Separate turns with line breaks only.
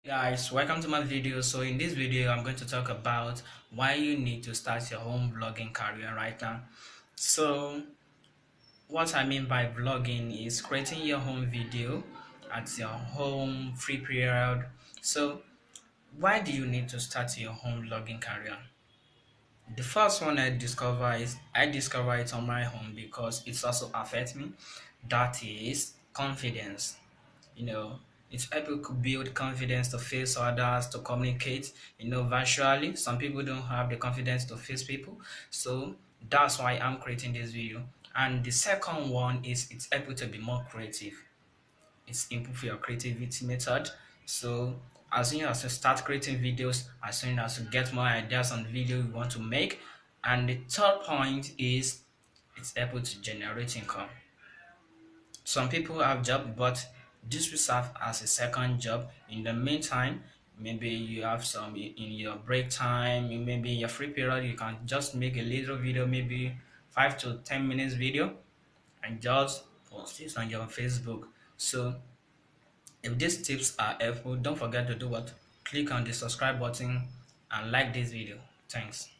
Guys, welcome to my video. So in this video I'm going to talk about why you need to start your home vlogging career right now. So what I mean by vlogging is creating your home video at your home free period. So why do you need to start your home vlogging career? The first one I discover it on my home because it's also affects me. That is confidence. you know it's able to build confidence to face others, to communicate virtually. Some people don't have the confidence to face people, so that's why I'm creating this video. And the second one is it's able to be more creative. It's improve your creativity method. So as soon as you start creating videos, as soon as you get more ideas on video you want to make. And the third point is it's able to generate income. Some people have job, but this will serve as a second job. In the meantime, maybe you have some in your break time, maybe your free period, you can just make a little video, maybe 5 to 10 minutes video, and just post this on your Facebook. So if these tips are helpful, don't forget to do what? Click on the subscribe button and like this video. Thanks.